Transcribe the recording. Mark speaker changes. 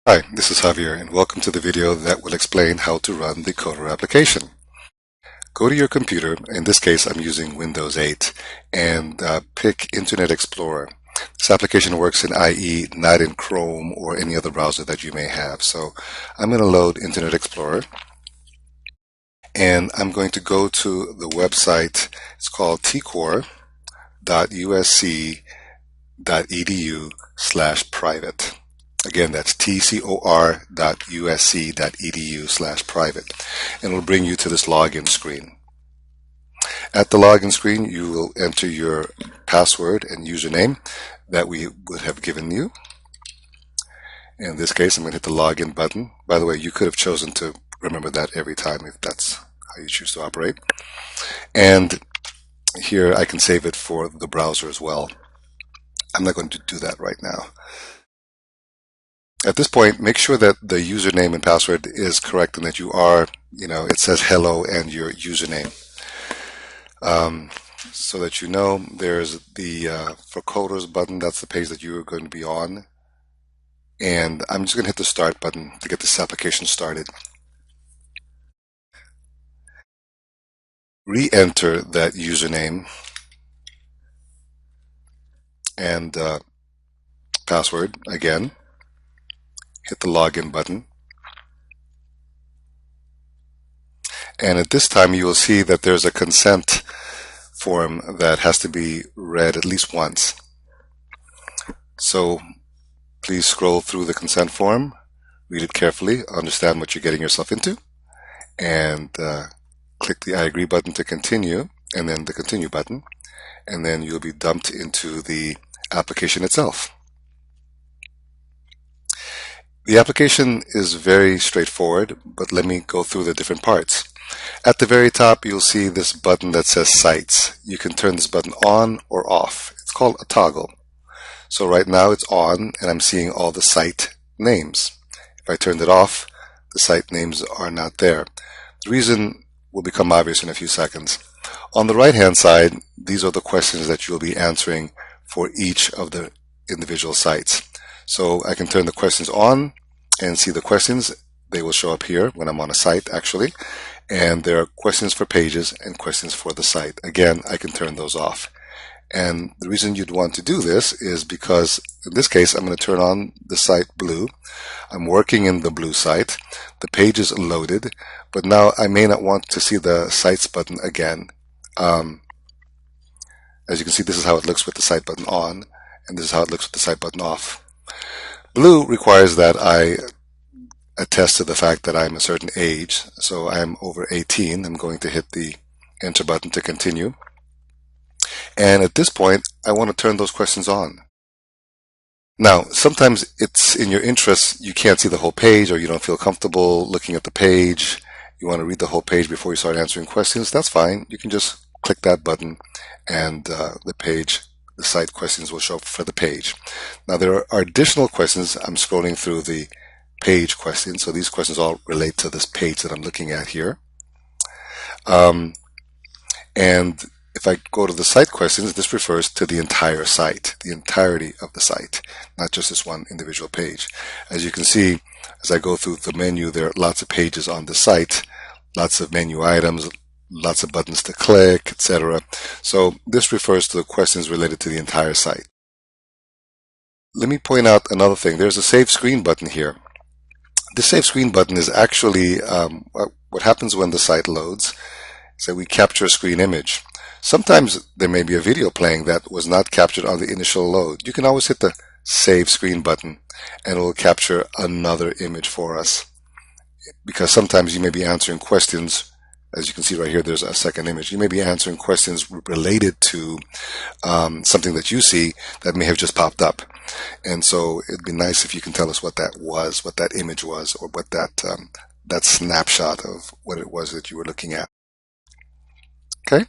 Speaker 1: Hi, this is Javier and welcome to the video that will explain how to run the Tcor application. Go to your computer, in this case I'm using Windows 8, and pick Internet Explorer. This application works in IE, not in Chrome or any other browser that you may have. So I'm going to load Internet Explorer and I'm going to go to the website. It's called tcor.usc.edu/private. Again, that's tcor.usc.edu/private, and it will bring you to this login screen. At the login screen, you will enter your password and username that we would have given you. In this case, I'm going to hit the login button. By the way, you could have chosen to remember that every time if that's how you choose to operate. And here I can save it for the browser as well. I'm not going to do that right now. At this point, make sure that the username and password is correct and that you are, it says hello and your username. So that you know, there's the for coders button. That's the page that you are going to be on. And I'm just going to hit the start button to get this application started. Re-enter that username and password again. Hit the login button. And at this time you will see that there's a consent form that has to be read at least once. So please scroll through the consent form, read it carefully, understand what you're getting yourself into, and click the I agree button to continue, and then the continue button, and then you'll be dumped into the application itself. The application is very straightforward, but let me go through the different parts. At the very top, you'll see this button that says Sites. You can turn this button on or off. It's called a toggle. So right now it's on, and I'm seeing all the site names. If I turned it off, the site names are not there. The reason will become obvious in a few seconds. On the right-hand side, these are the questions that you'll be answering for each of the individual sites. So I can turn the questions on and see the questions. They will show up here when I'm on a site, actually. And there are questions for pages and questions for the site. Again, I can turn those off. And the reason you'd want to do this is because, in this case, I'm going to turn on the site blue. I'm working in the blue site. The page is loaded, but now I may not want to see the sites button again. As you can see, this is how it looks with the site button on, and this is how it looks with the site button off. Blue requires that I attest to the fact that I'm a certain age, so I'm over 18. I'm going to hit the enter button to continue. And at this point, I want to turn those questions on. Now, sometimes it's in your interest, you can't see the whole page or you don't feel comfortable looking at the page. You want to read the whole page before you start answering questions. That's fine. You can just click that button and the site questions will show up for the page. Now, there are additional questions. I'm scrolling through the page questions. So these questions all relate to this page that I'm looking at here. And if I go to the site questions, this refers to the entire site, the entirety of the site, not just this one individual page. As you can see, as I go through the menu, there are lots of pages on the site, lots of menu items, lots of buttons to click, etc. So this refers to the questions related to the entire site. Let me point out another thing. There's a Save Screen button here. The Save Screen button is actually what happens when the site loads. So we capture a screen image. Sometimes there may be a video playing that was not captured on the initial load. You can always hit the Save Screen button and it will capture another image for us. Because sometimes you may be answering questions. As you can see right here, there's a second image. You may be answering questions related to something that you see that may have just popped up. And so it'd be nice if you can tell us what that was, what that image was, or what that snapshot of what it was that you were looking at. Okay?